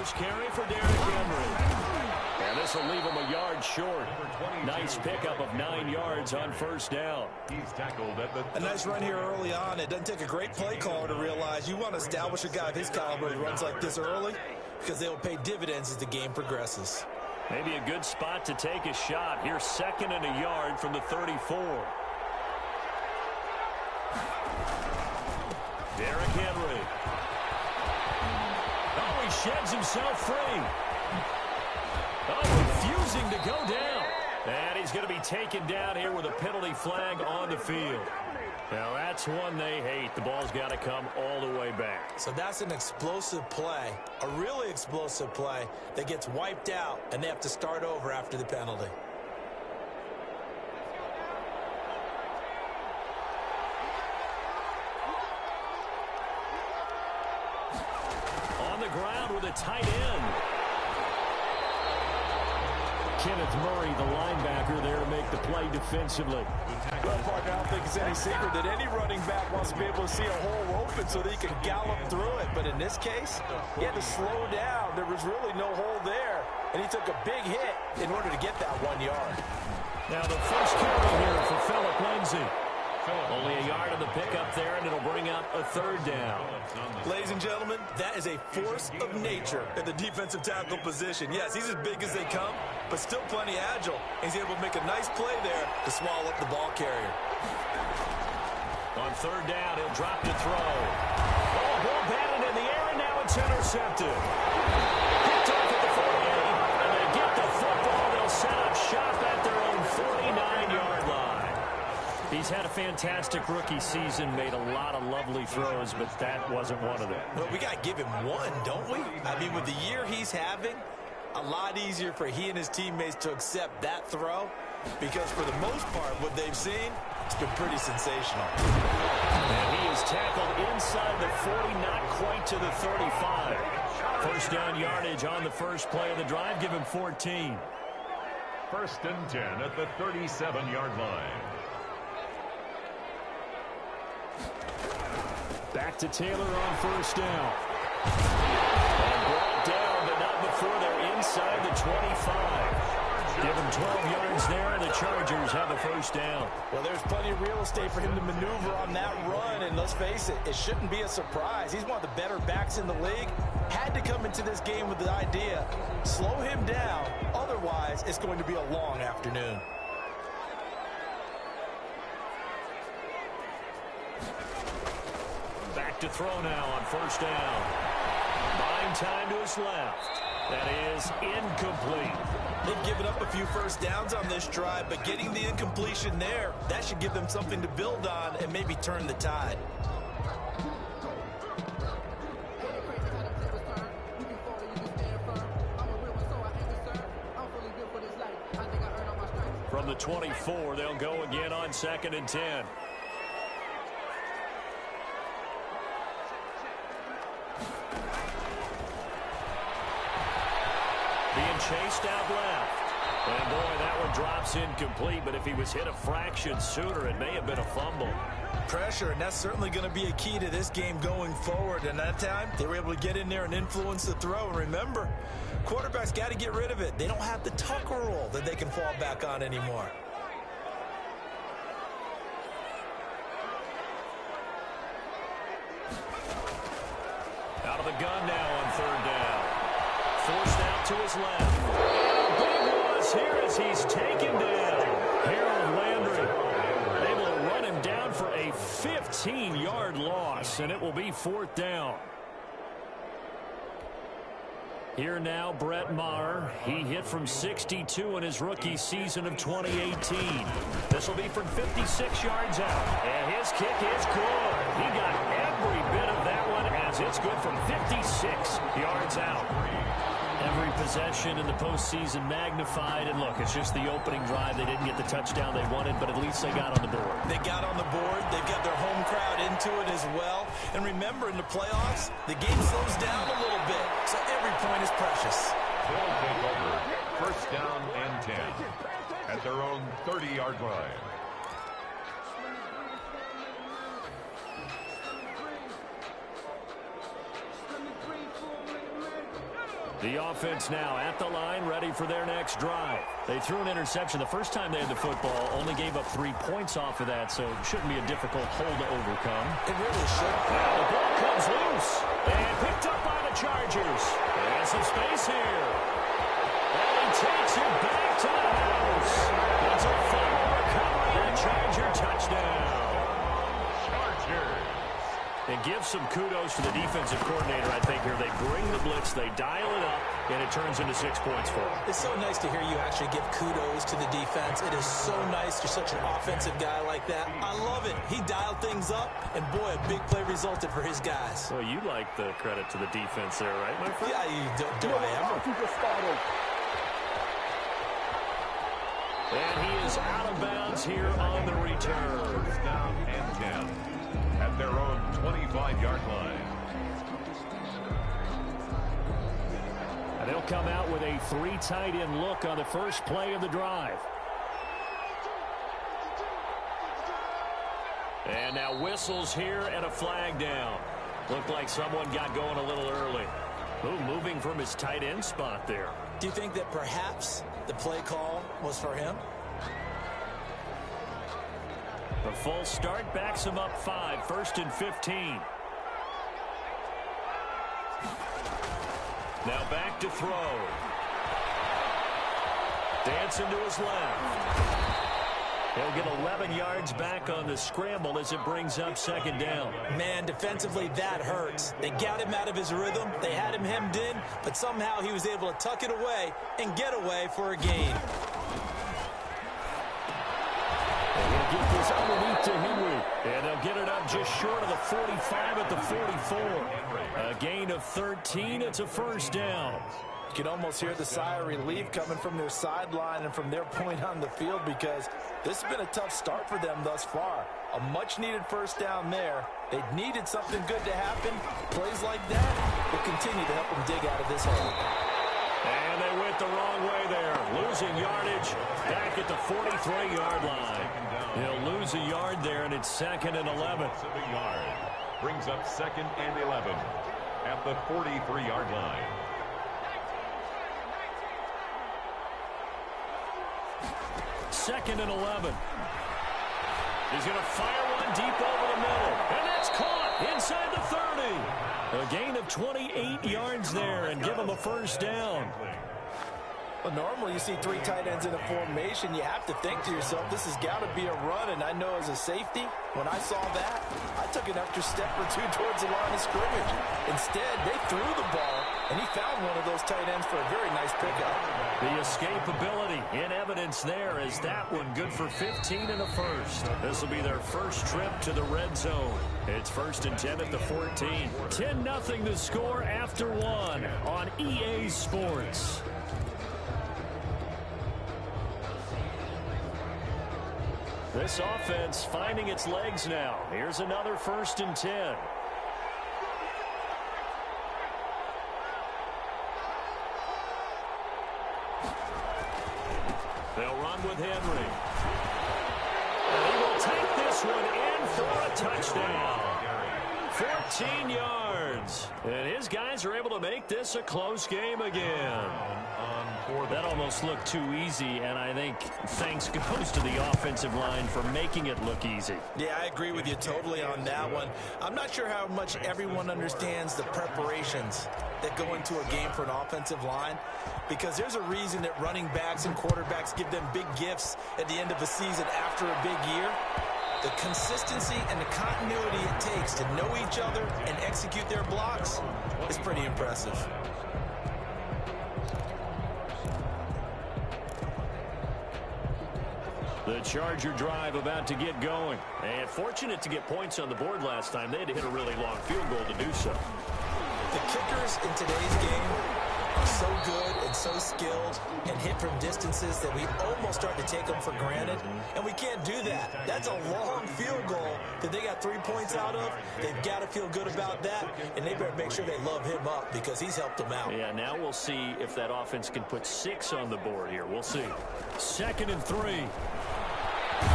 first carry for Derrick Henry. And this will leave him a yard short. Nice pickup of 9 yards on first down. He's tackled at the a nice run here early on. It doesn't take a great play caller to realize you want to establish a guy of his caliber who runs like this early, because they will pay dividends as the game progresses. Maybe a good spot to take a shot. Here's 2nd and a yard from the 34. Derrick Henry. Oh, he sheds himself free. Oh, refusing to go down. And he's going to be taken down here with a penalty flag on the field. Now, that's one they hate. The ball's got to come all the way back. So that's an explosive play, a really explosive play that gets wiped out, and they have to start over after the penalty. On the ground with a tight end. Kenneth Murray, the linebacker, there to make the play defensively. Well, partner, I don't think it's any secret that any running back wants to be able to see a hole open so that he can gallop through it. But in this case, he had to slow down. There was really no hole there, and he took a big hit in order to get that 1 yard. Now the first carry here for Phillip Lindsay. Only a yard of the pickup there, and it'll bring up a 3rd down. Ladies and gentlemen, that is a force of nature at the defensive tackle position. Yes, he's as big as they come, but still plenty agile. He's able to make a nice play there to swallow up the ball carrier. On 3rd down, he'll drop to throw. Oh, ball batted in the air, and now it's intercepted. Picked off at the 48, and they get the football. They'll set up shop at their own 49-yard line. He's had a fantastic rookie season, made a lot of lovely throws, but that wasn't one of them. Well, we got to give him one, don't we? I mean, with the year he's having, a lot easier for he and his teammates to accept that throw, because for the most part, what they've seen, it's been pretty sensational. And he is tackled inside the 40, not quite to the 35. First down yardage on the first play of the drive, give him 14. 1st and 10 at the 37-yard line. Back to Taylor on first down. And brought down, but not before they're inside the 25. Give him 12 yards there, and the Chargers have a first down. Well, there's plenty of real estate for him to maneuver on that run, and let's face it, it shouldn't be a surprise. He's one of the better backs in the league. Had to come into this game with the idea, slow him down, otherwise it's going to be a long afternoon. To throw now on first down. Buying time to his left. That is incomplete. They've given up a few first downs on this drive, but getting the incompletion there, that should give them something to build on and maybe turn the tide. From the 24, they'll go again on 2nd and 10. Chased out left. And boy, that one drops incomplete, but if he was hit a fraction sooner, it may have been a fumble. Pressure, and that's certainly going to be a key to this game going forward. And that time, they were able to get in there and influence the throw. And remember, quarterbacks got to get rid of it. They don't have the Tucker rule that they can fall back on anymore. Out of the gun now on 3rd down. Forced out to his left. Big was here as he's taken down. Harold Landry able to run him down for a 15-yard loss, and it will be 4th down. Here now, Brett Maher. He hit from 62 in his rookie season of 2018. This will be from 56 yards out, and his kick is good. He got every bit of that one as it's good from 56 yards out. Every possession in the postseason magnified, and look, it's just the opening drive. They didn't get the touchdown they wanted, but at least they got on the board. They got on the board. They've got their home crowd into it as well. And remember, in the playoffs, the game slows down a little bit, so every point is precious. They'll take over 1st down and 10 at their own 30-yard line. The offense now at the line, ready for their next drive. They threw an interception the first time they had the football, only gave up 3 points off of that, so it shouldn't be a difficult hole to overcome. It really shouldn't. Now the ball comes loose and picked up by the Chargers. There's some space here. And he takes it back to the house. It's a fumble recovery and a Charger touchdown. And give some kudos to the defensive coordinator, I think, here. They bring the blitz, they dial it up, and it turns into 6 points for them. It's so nice to hear you actually give kudos to the defense. It is so nice. You're such an offensive guy like that. I love it. He dialed things up, and boy, a big play resulted for his guys. Well, you like the credit to the defense there, right, my friend? Yeah, you do I ever? And he is out of bounds here on the return. First down and 10 at their own 25-yard line. And they'll come out with a 3 tight end look on the first play of the drive. And now whistles here and a flag down. Looked like someone got going a little early. Ooh, moving from his tight end spot there. Do you think that perhaps the play call was for him? The full start backs him up 5, 1st and 15. Now back to throw. Dancing to his left. He'll get 11 yards back on the scramble as it brings up 2nd down. Man, defensively, that hurts. They got him out of his rhythm. They had him hemmed in, but somehow he was able to tuck it away and get away for a gain. He'll get this underneath to Henry. And they'll get it up just short of the 45 at the 44. A gain of 13. It's a 1st down. You can almost hear the sigh of relief coming from their sideline and from their point on the field, because this has been a tough start for them thus far. A much-needed 1st down there. They needed something good to happen. Plays like that will continue to help them dig out of this hole. And they went the wrong way there. Losing yardage back at the 43-yard line. He'll lose a yard there, and it's 2nd and 11. Brings up 2nd and 11 at the 43-yard line. Second and 11. He's going to fire one deep over the middle. And that's caught inside the 30. A gain of 28 yards there and give him a 1st down. Well, normally you see 3 tight ends in a formation. You have to think to yourself, this has got to be a run. And I know as a safety, when I saw that, I took an extra step or 2 towards the line of scrimmage. Instead, they threw the ball, and he found one of those tight ends for a very nice pickup. The escapability in evidence there is that one good for 15 and a 1st. This will be their first trip to the red zone. It's 1st and 10 at the 14. 10-0 the score after 1 on EA Sports. This offense finding its legs now. Here's another 1st and 10. They'll run with Henry. And he will take this one in for a touchdown. 14 yards. And his guys are able to make this a close game again. That almost looked too easy, and I think thanks goes to the offensive line for making it look easy. Yeah, I agree with you totally on that one. I'm not sure how much everyone understands the preparations that go into a game for an offensive line, because there's a reason that running backs and quarterbacks give them big gifts at the end of the season after a big year. The consistency and the continuity it takes to know each other and execute their blocks is pretty impressive. The Charger drive about to get going. And fortunate to get points on the board last time. They had to hit a really long field goal to do so. The kickers in today's game are so good and so skilled and hit from distances that we almost start to take them for granted. And we can't do that. That's a long field goal that they got 3 points out of. They've got to feel good about that, and they better make sure they love him up because he's helped them out. Yeah, now we'll see if that offense can put 6 on the board here. We'll see. 2nd and 3. And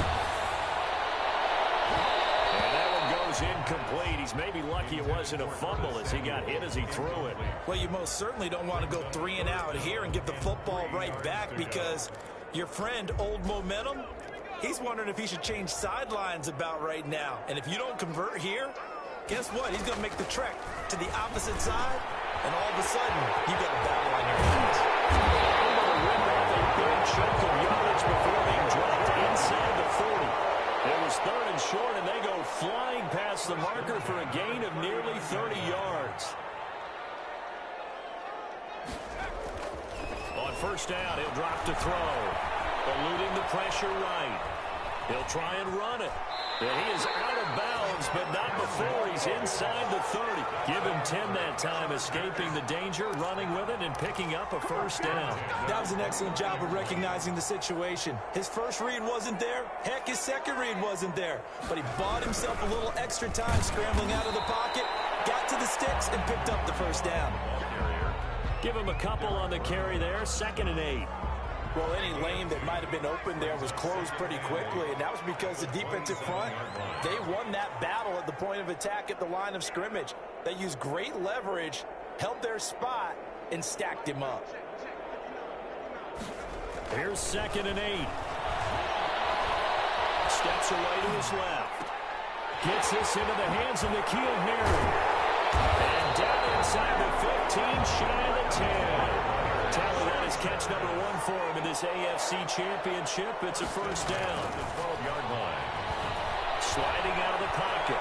that one goes is incomplete. He's maybe lucky it wasn't a fumble as he got hit as he threw it. Well, you most certainly don't want to go 3 and out here and get the football right back, because your friend, Old Momentum, he's wondering if he should change sidelines about right now. And if you don't convert here, guess what? He's going to make the trek to the opposite side, and all of a sudden, you got a battle on your hands. A big chunk of yardage before being dropped inside the 40. It was 3rd and short, and they go flying past the marker for a gain of nearly 30 yards. On first down, he'll drop to throw. Eluding the pressure right. He'll try and run it. And he is out of bounds, but not before he's inside the 30. Give him 10 that time, escaping the danger, running with it, and picking up a first down. That was an excellent job of recognizing the situation. His first read wasn't there. Heck, his second read wasn't there. But he bought himself a little extra time scrambling out of the pocket, got to the sticks, and picked up the first down. Give him a couple on the carry there, 2nd and 8. Well, any lane that might have been open there was closed pretty quickly, and that was because the defensive front, they won that battle at the point of attack at the line of scrimmage. They used great leverage, held their spot, and stacked him up. Here's 2nd and 8. Steps away to his left. Gets this into the hands of N'Keal Harry. And down inside the 15, shy of the 10. Tally, that is catch number 1 for him in this AFC Championship. It's a first down. The 12-yard line. Sliding out of the pocket.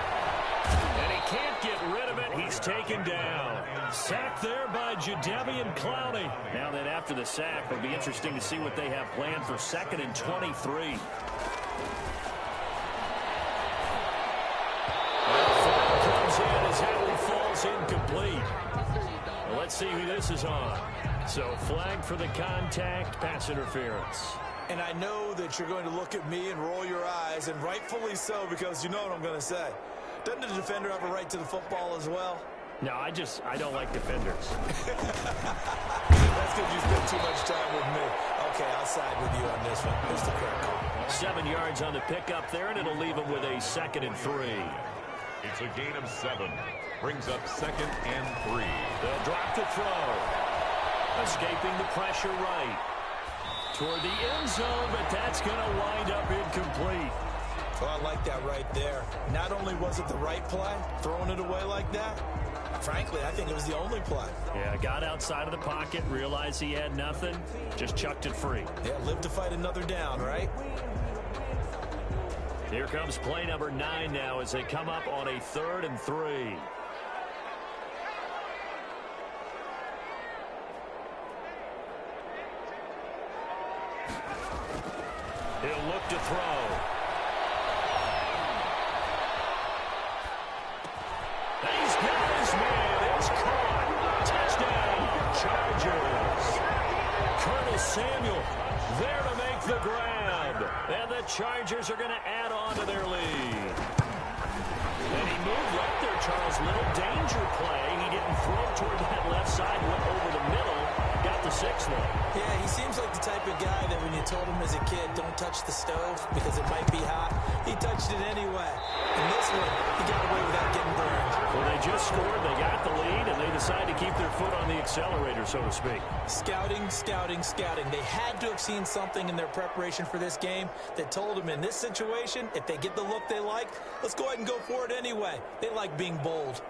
And he can't get rid of it. He's taken down. Sacked there by Jadeveon Clowney. Now then, after the sack, it'll be interesting to see what they have planned for 2nd and 23. Comes in as Henry falls incomplete. Well, let's see who this is on. So flag for the contact, pass interference. And I know that you're going to look at me and roll your eyes, and rightfully so, because you know what I'm going to say. Doesn't the defender have a right to the football as well? No, I don't like defenders. That's because you spend too much time with me. Okay, I'll side with you on this one. Here's the correct. 7 yards on the pickup there, and it'll leave him with a 2nd and 3. It's a gain of 7. Brings up 2nd and 3. They'll drop to throw. Escaping the pressure right. Toward the end zone, but that's going to wind up incomplete. Well, I like that right there. Not only was it the right play, throwing it away like that, frankly, I think it was the only play. Yeah, got outside of the pocket, realized he had nothing, just chucked it free. Yeah, live to fight another down, right? Here comes play number 9 now as they come up on a 3rd and 3. He'll look to throw. He's got his man. It's caught. Touchdown, Chargers. Curtis Samuel there to make the grab. And the Chargers are going to add on to their lead. And he moved right there, Charles. Little danger play. He didn't throw toward that left side, went over the middle. Got the 6th one. Yeah, he seems like the type of guy that when you told him as a kid, don't touch the stove because it might be hot, he touched it anyway. And this one, he got away without getting burned. Well, they just scored, they got the lead, and they decide to keep their foot on the accelerator, so to speak. Scouting, scouting, scouting. They had to have seen something in their preparation for this game that told them in this situation, if they get the look they like, let's go ahead and go for it anyway. They like being bold.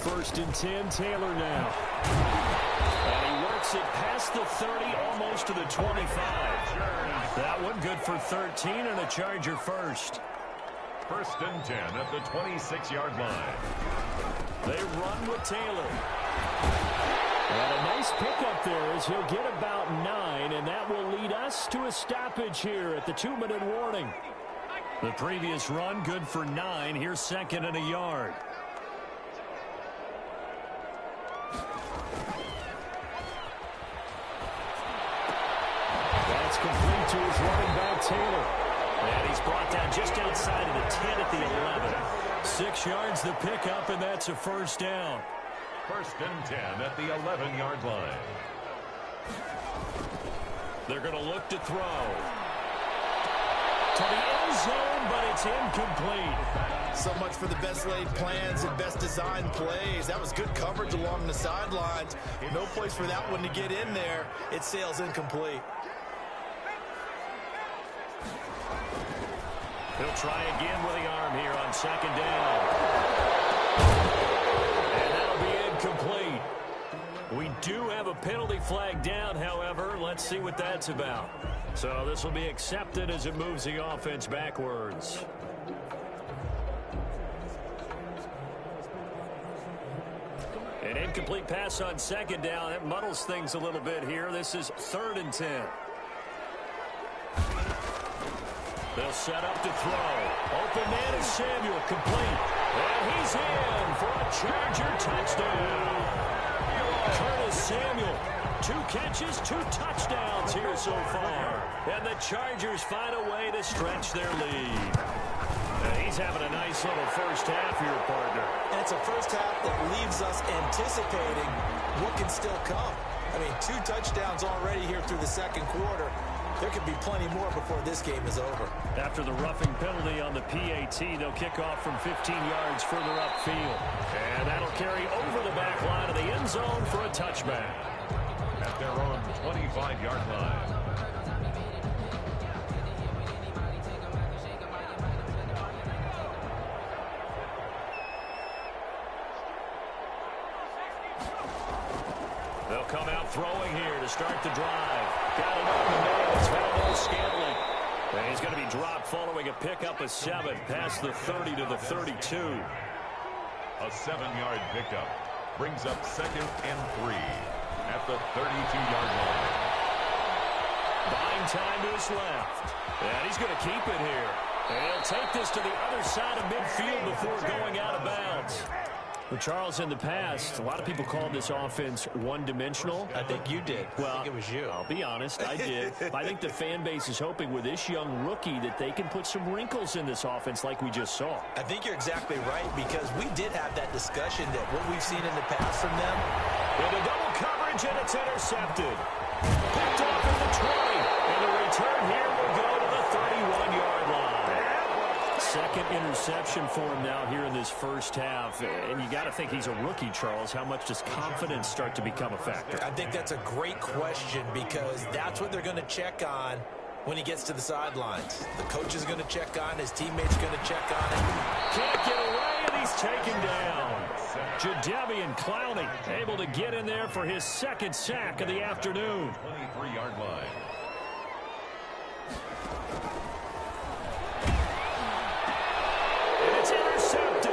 1st and 10, Taylor now. And he works it past the 30, almost to the 25. That one good for 13 and a Charger first. 1st and 10 at the 26-yard line. They run with Taylor. And a nice pickup there as he'll get about 9, and that will lead us to a stoppage here at the 2-minute warning. The previous run good for 9. Here's 2nd and a yard. That's complete to his running back, Taylor. And he's brought down just outside of the 10 at the 11. 6 yards the pickup, and that's a first down. 1st and 10 at the 11-yard line. They're going to look to throw. to the end zone, but it's incomplete. So much for the best laid plans and best designed plays. That was good coverage along the sidelines. No place for that one to get in there. It sails incomplete. He'll try again with the arm here on second down. And that'll be incomplete. We do have a penalty flag down, however. Let's see what that's about. So this will be accepted as it moves the offense backwards. An incomplete pass on second down. It muddles things a little bit here. This is 3rd and 10. They'll set up to throw. Open man is Samuel, complete. And he's in for a Charger touchdown. Curtis Samuel, 2 catches, 2 touchdowns here so far. And the Chargers find a way to stretch their lead. He's having a nice little first half here, partner. And it's a first half that leaves us anticipating what can still come. I mean, 2 touchdowns already here through the second quarter. There could be plenty more before this game is over. After the roughing penalty on the PAT, they'll kick off from 15 yards further upfield. And that'll carry over the back line of the end zone for a touchback. At their own 25-yard line. They'll come out throwing here to start the drive. Got it open man. It's Valdez Scantling. And he's going to be dropped following a pickup of 7 past the 30 to the 32. A 7-yard pickup brings up 2nd and 3 at the 32-yard line. Buying time to his left. And he's going to keep it here. And he'll take this to the other side of midfield before going out of bounds. Well, Charles, in the past, a lot of people called this offense one-dimensional. I think you did. Well, I think it was you. I'll be honest, I did. I think the fan base is hoping with this young rookie that they can put some wrinkles in this offense like we just saw. I think you're exactly right, because we did have that discussion that what we've seen in the past from them. With a double coverage, and it's intercepted. Picked off at the 20. And the return here will go to the 31-yard line. Second interception for him now here in this first half. And you got to think he's a rookie, Charles. How much does confidence start to become a factor? I think that's a great question, because that's what they're going to check on when he gets to the sidelines. The coach is going to check on, his teammates going to check on him. Can't get away, and he's taken down. Jadeveon Clowney able to get in there for his 2nd sack of the afternoon. 23-yard line. And it's intercepted.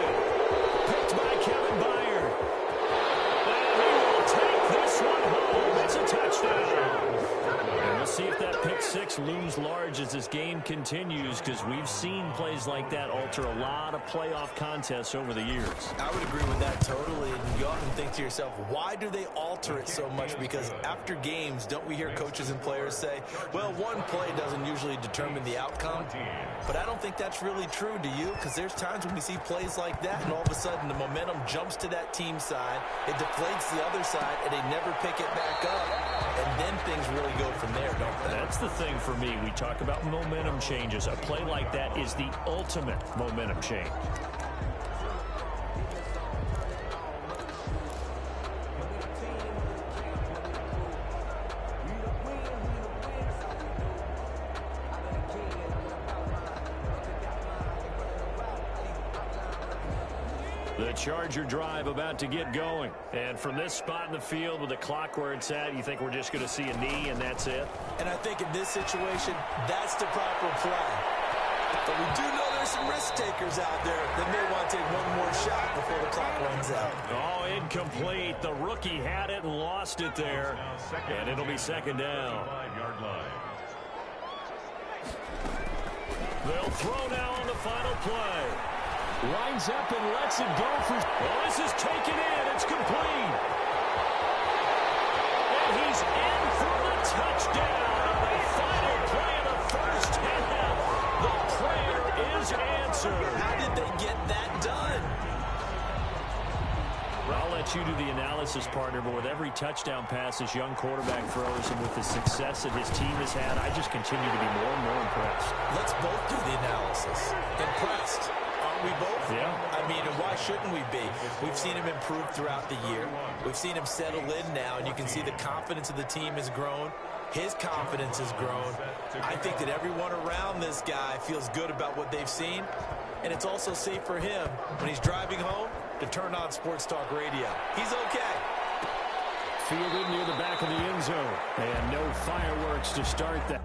Picked by Kevin Byard. And he will take this one home. It's a touchdown. And we'll see if that pick 6 looms large as this game continues, because we've seen plays like that alter a lot of playoff contests over the years. I would agree with that totally. And you often think to yourself, why do they alter it so much? Because after games, don't we hear coaches and players say, well, one play doesn't usually determine the outcome? But I don't think that's really true, do you? Because there's times when we see plays like that, and all of a sudden the momentum jumps to that team side, it deflates the other side, and they never pick it back up. And then things really go from there, don't they? That's the thing for me. We talk about momentum changes. A play like that is the ultimate momentum change. The Charger drive about to get going. And from this spot in the field with the clock where it's at, you think we're just going to see a knee and that's it? And I think in this situation, that's the proper play. But we do know there's some risk takers out there that may want to take one more shot before the clock runs out. Oh, incomplete. The rookie had it and lost it there. And it'll be 2nd down. 5-yard line. They'll throw now on the final play. Lines up and lets it go for... Oh, this is taken in. It's complete. And he's in for the touchdown. The final play of the first half. The prayer is answered. How did they get that done? Well, I'll let you do the analysis. analysis partner, but with every touchdown pass this young quarterback throws and with the success that his team has had, I just continue to be more and more impressed. Let's both do the analysis. Impressed. Aren't we both? Yeah. I mean, and why shouldn't we be? We've seen him improve throughout the year. We've seen him settle in now, and you can see the confidence of the team has grown. His confidence has grown. I think that everyone around this guy feels good about what they've seen, and it's also safe for him when he's driving home to turn on Sports Talk Radio. He's okay. Fielded near the back of the end zone, and no fireworks to start that.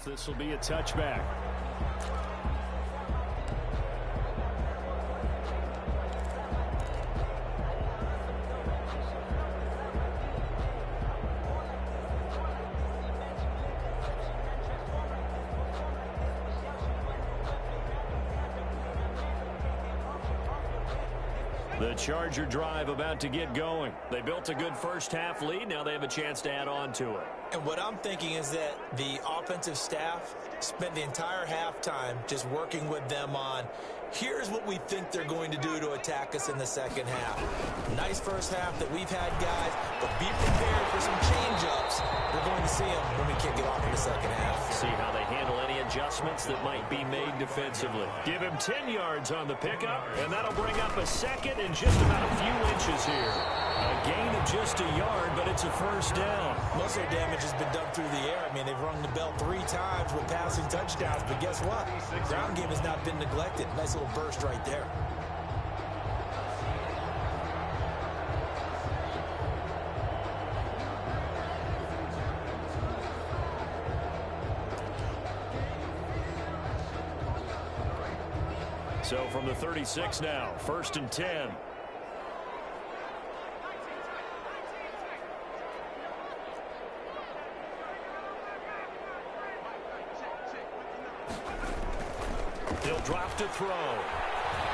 This will be a touchback. The Charger drive about to get going. They built a good first-half lead. Now they have a chance to add on to it. And what I'm thinking is that the offensive staff spent the entire halftime just working with them on, here's what we think they're going to do to attack us in the second half. Nice first half that we've had, guys, but be prepared for some change-ups. We're going to see them when we kick it off in the second half. See how they handle any adjustments that might be made defensively. Give him 10 yards on the pickup, and that'll bring up a second and just about a few inches here. A gain of just a yard, but it's a first down. Most of their damage has been done through the air. I mean, they've rung the bell 3 times with passing touchdowns, but guess what? Ground game has not been neglected. Nice little burst right there. So from the 36 now, 1st and 10. He'll drop to throw.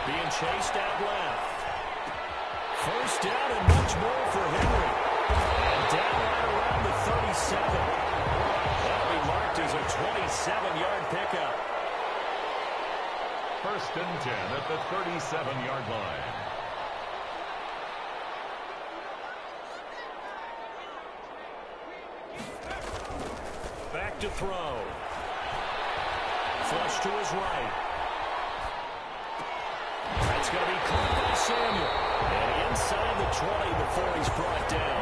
Being chased out left. First down and much more for Henry. And down right around the 37. That'll be marked as a 27-yard pickup. 1st and 10 at the 37-yard line. Back to throw. Flush to his right. That's going to be caught by Samuel. And inside the 20 before he's brought down.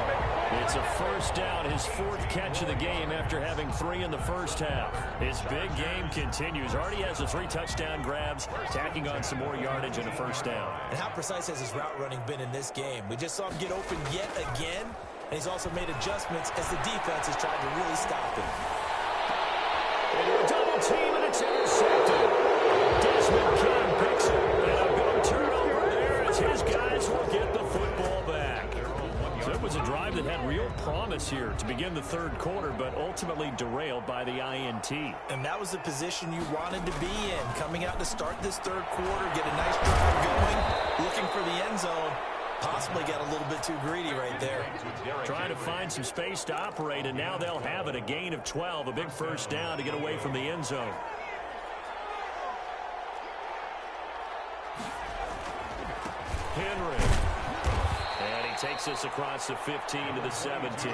It's a first down, his 4th catch of the game after having 3 in the first half. His big game continues. Already has the 3 touchdown grabs, tacking on some more yardage and a first down. And how precise has his route running been in this game? We just saw him get open yet again, and he's also made adjustments as the defense has tried to really stop him. Into a double team, and it's intercepted. Desmond King picks it, and a big turnover there as his guys will get the football back. So it was a drive that had real promise here to begin the 3rd quarter, but ultimately derailed by the INT. And that was the position you wanted to be in, coming out to start this 3rd quarter, get a nice drive going, looking for the end zone. Possibly got a little bit too greedy right there. Trying to find some space to operate, and now they'll have it. A gain of 12, a big first down to get away from the end zone. Henry. And he takes us across the 15 to the 17.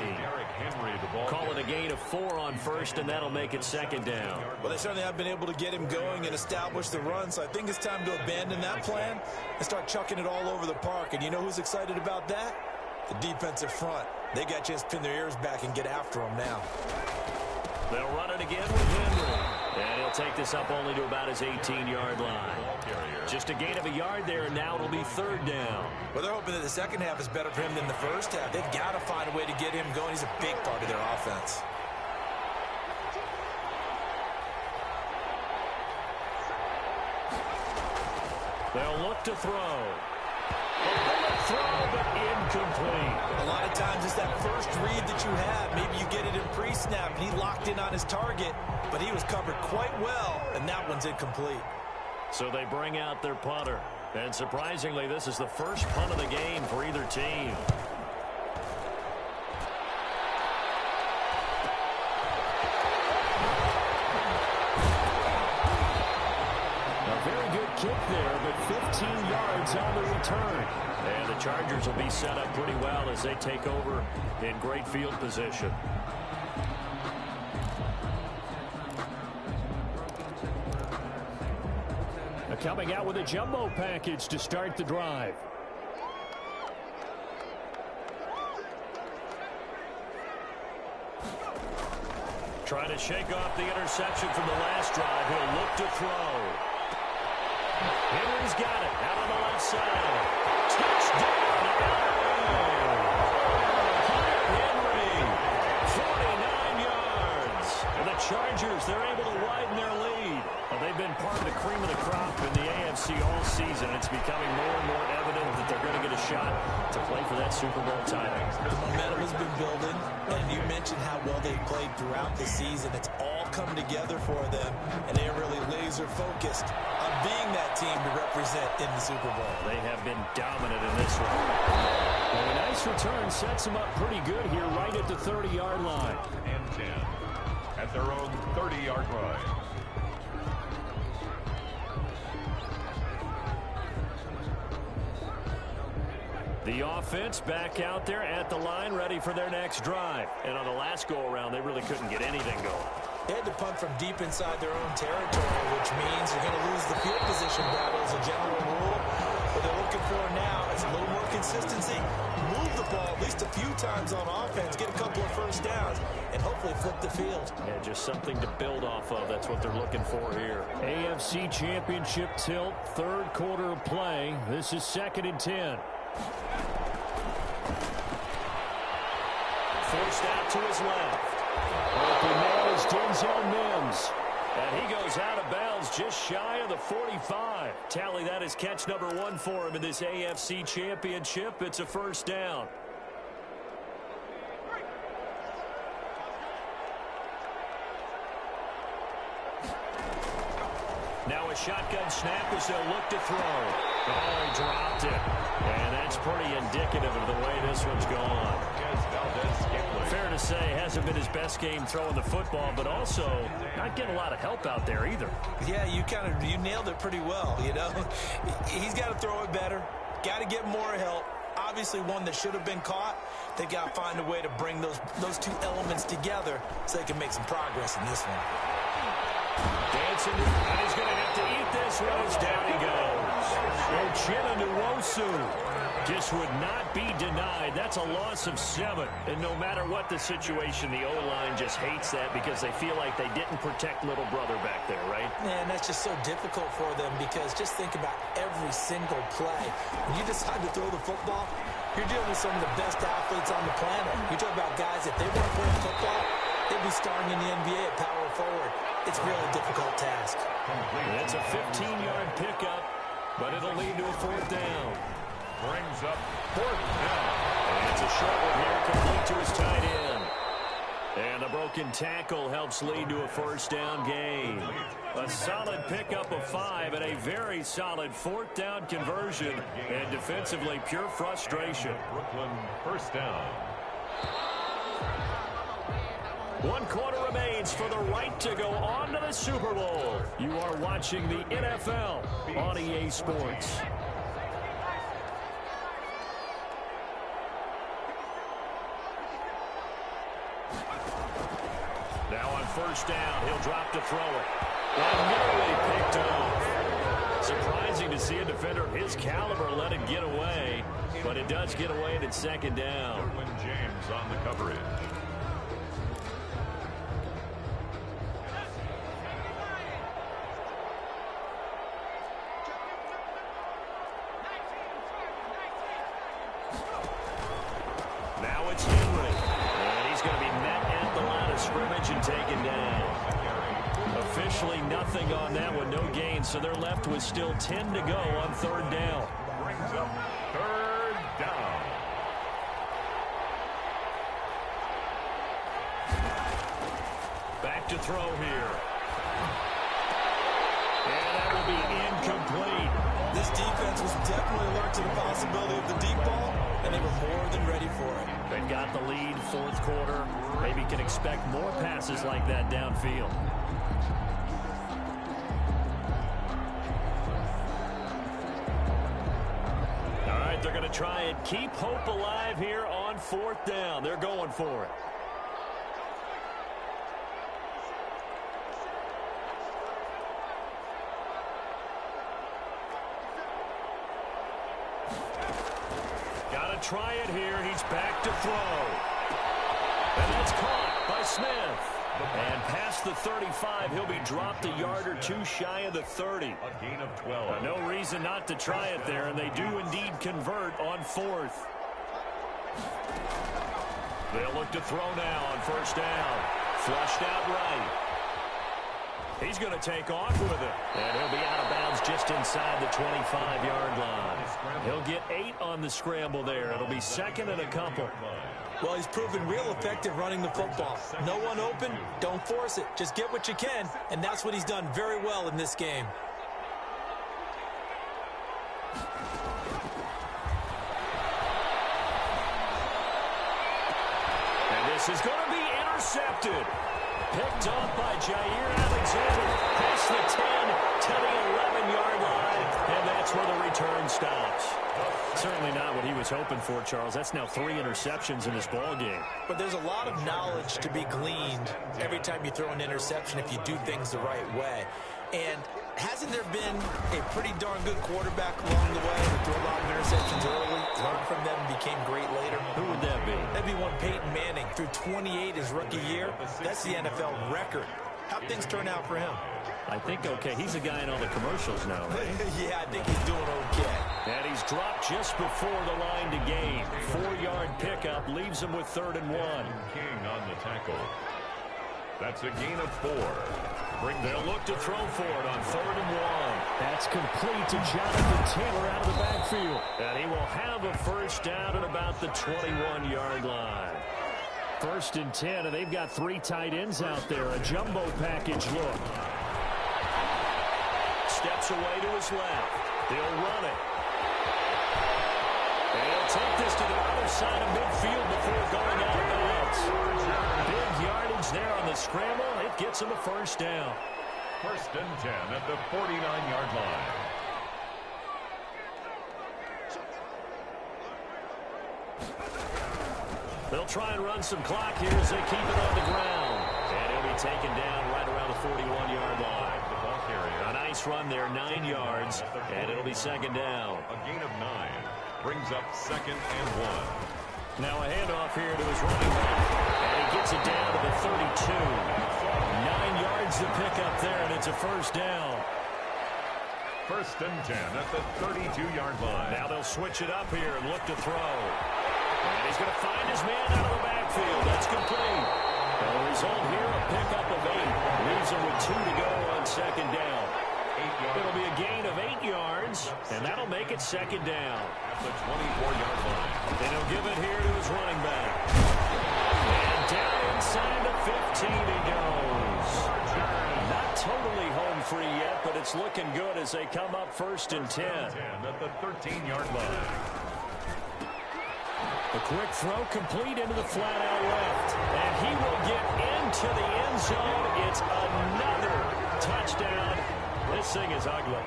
Call it a gain of 4 on 1st, and that'll make it 2nd down. Well, they certainly have been able to get him going and establish the run, so I think it's time to abandon that plan and start chucking it all over the park. And you know who's excited about that? The defensive front. They got a chance to pin their ears back and get after him now. They'll run it again with Henry. And he'll take this up only to about his 18-yard line. Just a gain of a yard there, and now it'll be 3rd down. Well, they're hoping that the second half is better for him than the first half. They've got to find a way to get him going. He's a big part of their offense. They'll look to throw. A bullet throw, but incomplete. A lot of times it's that first read that you have. Maybe you get it in pre-snap, and he locked in on his target, but he was covered quite well, and that one's incomplete. So they bring out their punter. And surprisingly, this is the first punt of the game for either team. A very good kick there, but 15 yards on the return. And the Chargers will be set up pretty well as they take over in great field position. Coming out with a jumbo package to start the drive. Trying to shake off the interception from the last drive. He'll look to throw. Henry's got it. Out on the left side. Touchdown, Henry. 49 yards. And the Chargers, they're able to widen their lead. Well, they've been part of the cream of the crop in the AFC all season. It's becoming more and more evident that they're going to get a shot to play for that Super Bowl title. The momentum has been building, and you mentioned how well they've played throughout the season. It's all come together for them, and they're really laser-focused on being that team to represent in the Super Bowl. They have been dominant in this one. Well, a nice return sets them up pretty good here right at the 30-yard line. And 10 at their own 30-yard line. The offense back out there at the line, ready for their next drive. And on the last go-around, they really couldn't get anything going. They had to punt from deep inside their own territory, which means you're going to lose the field position battle as a general rule. What they're looking for now is a little more consistency, move the ball at least a few times on offense, get a couple of first downs, and hopefully flip the field. Yeah, just something to build off of. That's what they're looking for here. AFC Championship tilt, 3rd quarter of play. This is 2nd and 10. Forced out to his left. Open there is Denzel Mims. And he goes out of bounds just shy of the 45. Tally that is catch number 1 for him in this AFC Championship. It's a first down. Now a shotgun snap as they'll look to throw. Oh, he dropped it. And that's pretty indicative of the way this one's gone. Fair to say, hasn't been his best game throwing the football, but also not getting a lot of help out there either. Yeah, you nailed it pretty well, you know. He's got to throw it better. Got to get more help. Obviously one that should have been caught. They got to find a way to bring those two elements together so they can make some progress in this one. Dancing, and he's going to have to eat this one as down he goes. Uchenna Nwosu just would not be denied. That's a loss of 7. And no matter what the situation, the O-line just hates that because they feel like they didn't protect little brother back there, right? Man, that's just so difficult for them because just think about every single play. When you decide to throw the football, you're dealing with some of the best athletes on the planet. You talk about guys, if they weren't playing football, they'd be starting in the NBA at power forward. It's a really difficult task. It's a 15-yard pickup, but it'll lead to a 4th down. Brings up 4th down. And it's a short one here, complete to his tight end. And a broken tackle helps lead to a 1st down gain. A solid pickup of 5 and a very solid 4th down conversion. And defensively, pure frustration. Brooklyn 1st down. 1 quarter remains for the right to go on to the Super Bowl. You are watching the NFL on EA Sports. Now on 1st down, he'll drop to throw it. And nearly picked off. Surprising to see a defender of his caliber let it get away, but it does get away and it's 2nd down. Derwin James on the coverage. Now it's Henry. And he's going to be met at the line of scrimmage and taken down. Officially nothing on that one, no gain, so they're left with still 10 to go on 3rd down. Brings up 3rd down. Back to throw here. And that will be incomplete. This defense was definitely alert to the possibility of the deep ball, and they were more than ready for it. They got the lead, 4th quarter. Maybe can expect more passes like that downfield. All right, they're going to try and keep hope alive here on 4th down. They're going for it. Try it here. He's back to throw. And that's caught by Smith. And past the 35, he'll be dropped a yard or 2 shy of the 30. A gain of 12. No reason not to try it there, and they do indeed convert on 4th. They'll look to throw now on 1st down. Flushed out right. He's going to take off with it. And he'll be out of bounds just inside the 25-yard line. He'll get 8 on the scramble there. It'll be 2nd and a couple. Well, he's proven real effective running the football. No one open, don't force it. Just get what you can, and that's what he's done very well in this game. And this is going to be intercepted. Picked off by Jair Alexander. Past the 10 to the 11-yard line. And that's where the return stops. Certainly not what he was hoping for, Charles. That's now 3 interceptions in this ball game. But there's a lot of knowledge to be gleaned every time you throw an interception if you do things the right way. And hasn't there been a pretty darn good quarterback along the way who threw a lot of interceptions early, learned from them, and became great later? Who would that be? That'd be one Peyton Manning. Threw 28 his rookie year. That's the NFL record. How'd things turn out for him? I think okay. He's a guy in all the commercials now, right? Yeah, I think he's doing okay. And he's dropped just before the line to gain. 4-yard pickup leaves him with 3rd and 1. King on the tackle. That's a gain of 4. They'll look to throw for it on 3rd and 1. That's complete to Jonathan Taylor out of the backfield. And he will have a first down at about the 21-yard line. 1st and 10, and they've got 3 tight ends out there. A jumbo package look. Steps away to his left. He'll run it. And he'll take this to the other side of midfield before going out of bounds. Big yardage there on the scramble. It gets him a first down. 1st and 10 at the 49-yard line. They'll try and run some clock here as they keep it on the ground. And he'll be taken down right around the 41-yard line. A nice run there, 9 yards, and it'll be 2nd down. A gain of 9 brings up 2nd and 1. Now a handoff here to his running back, and he gets it down to the 32. 9 yards to pick up there, and it's a first down. 1st and 10 at the 32-yard line. Now they'll switch it up here and look to throw. And he's going to find his man out of the backfield. That's complete. The result here, a pickup of 8. Leaves him with 2 to go on 2nd down. It'll be a gain of 8 yards, and that'll make it 2nd down. At the 24-yard line. And he'll give it here to his running back. And down inside the 15 he goes. Not totally home free yet, but it's looking good as they come up 1st and 10. At the 13-yard line. A quick throw complete into the flat out left. And he will get into the end zone. It's another touchdown. This thing is ugly.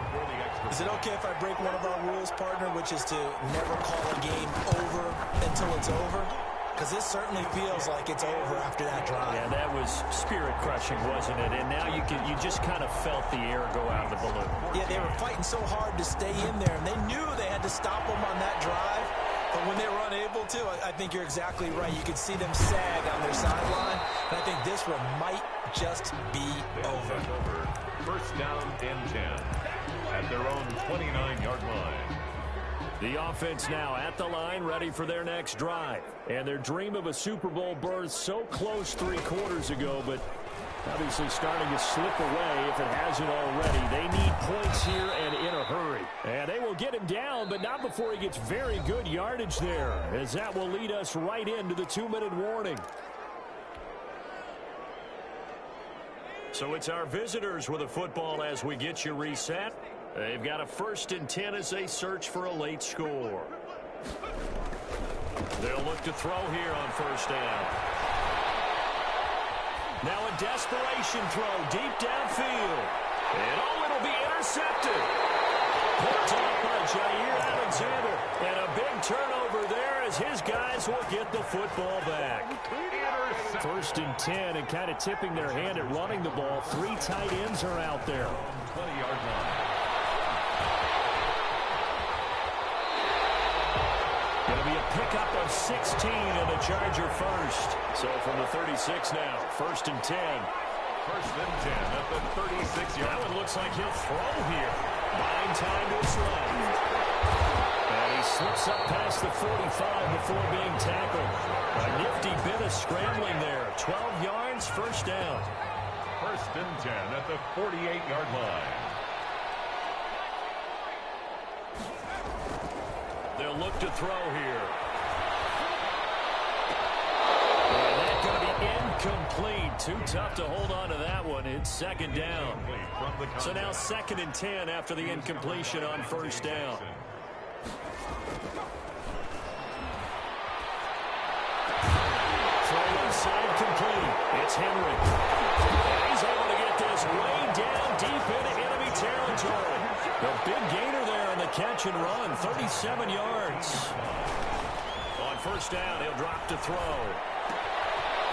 Is it okay if I break one of our rules, partner, which is to never call a game over until it's over? Because this certainly feels like it's over after that drive. Yeah, that was spirit-crushing, wasn't it? And now you just kind of felt the air go out of the balloon. Yeah, they were fighting so hard to stay in there, and they knew they had to stop them on that drive. But when they were unable to, I think you're exactly right. You could see them sag on their sideline, and I think this one might just be over. 1st down and 10 at their own 29-yard line. The offense now at the line, ready for their next drive. And their dream of a Super Bowl berth so close 3 quarters ago, but obviously starting to slip away if it hasn't already. They need points here and in a hurry. And they will get him down, but not before he gets very good yardage there, as that will lead us right into the 2-minute warning. So it's our visitors with a football as we get you reset. They've got a 1st and 10 as they search for a late score. They'll look to throw here on 1st down. Now a desperation throw deep downfield. And it'll be intercepted. Picked off by Jair Alexander. And a big turnover there as his guys will get the football back. 1st and 10, and kind of tipping their hand at running the ball. 3 tight ends are out there. 20-yard line. Going to be a pickup of 16 and a Charger first. So from the 36 now, 1st and 10. 1st and 10 at the 36-yard line. That one looks like he'll throw here. Buying time to his left. And he slips up past the 45 before being tackled. A nifty bit of scrambling there. 12 yards, 1st down. 1st and 10 at the 48-yard line. They'll look to throw here. And that's going to be incomplete. Too tough to hold on to that one. It's 2nd down. So now 2nd and 10 after the incompletion on 1st down. Throw inside complete. It's Henry. And he's able to get this way down deep into enemy territory. The big gainer there on the catch and run, 37 yards. On 1st down, he'll drop to throw.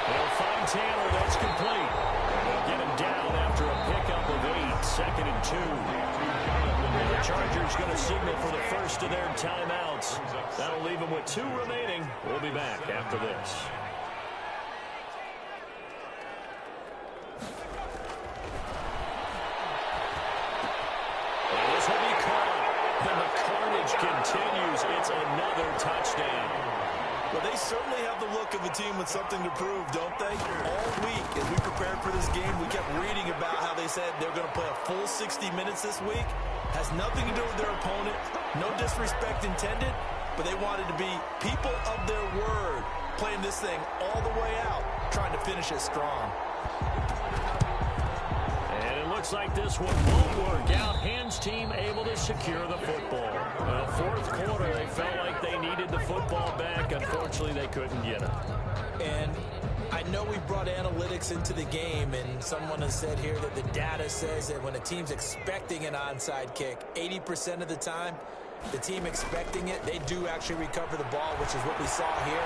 They'll find Taylor, that's complete. They'll get him down after a pickup of 8, 2nd and 2. And the Chargers going to signal for the first of their timeouts. That'll leave them with 2 remaining. We'll be back after this. This will be caught. And the carnage continues. It's another touchdown. Well, they certainly have the look of a team with something to prove, don't they? All week, as we prepared for this game, we kept reading about how they said they're going to play a full 60 minutes this week. Has nothing to do with their opponent. No disrespect intended, but they wanted to be people of their word, playing this thing all the way out, trying to finish it strong. And it looks like this one won't work out. Hands team able to secure the football. Well, fourth quarter, they felt like they needed the football back. Unfortunately, they couldn't get it. And I know we brought analytics into the game, and someone has said here that the data says that when a team's expecting an onside kick, 80% of the time, the team expecting it, they do actually recover the ball, which is what we saw here.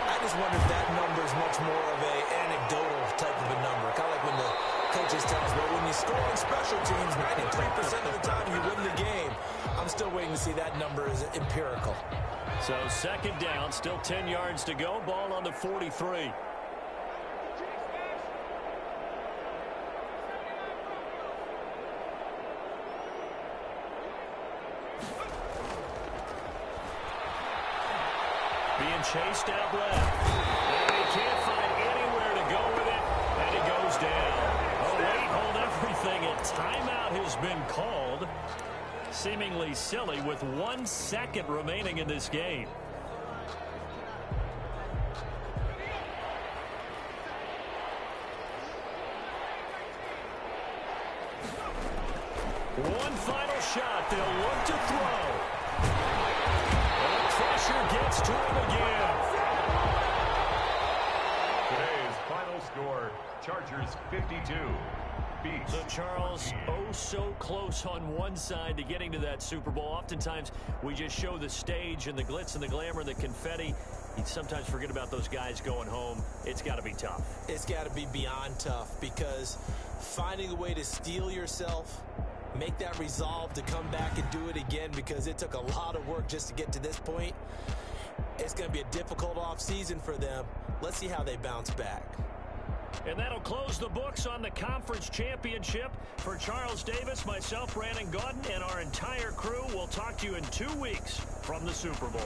I just wonder if that number is much more of an anecdotal type of a number. Kind of like when the coaches tell us, well, when you score on special teams, 93% of the time you win the game. I'm still waiting to see that number is empirical. So second down, still 10 yards to go. Ball on the 43. Being chased out left. And he can't find anywhere to go with it, and he goes down. Oh, wait, hold everything. A timeout has been called. Seemingly silly with 1 second remaining in this game. One final shot. They'll look to throw. And the pressure gets to him again. Today's final score, Chargers 52. So, Charles, oh so close on one side to getting to that Super Bowl. Oftentimes, we just show the stage and the glitz and the glamour and the confetti. You sometimes forget about those guys going home. It's got to be tough. It's got to be beyond tough, because finding a way to steel yourself, make that resolve to come back and do it again, because it took a lot of work just to get to this point. It's going to be a difficult offseason for them. Let's see how they bounce back. And that'll close the books on the conference championship. For Charles Davis, myself, Brandon Gaudin, and our entire crew, we'll talk to you in 2 weeks from the Super Bowl.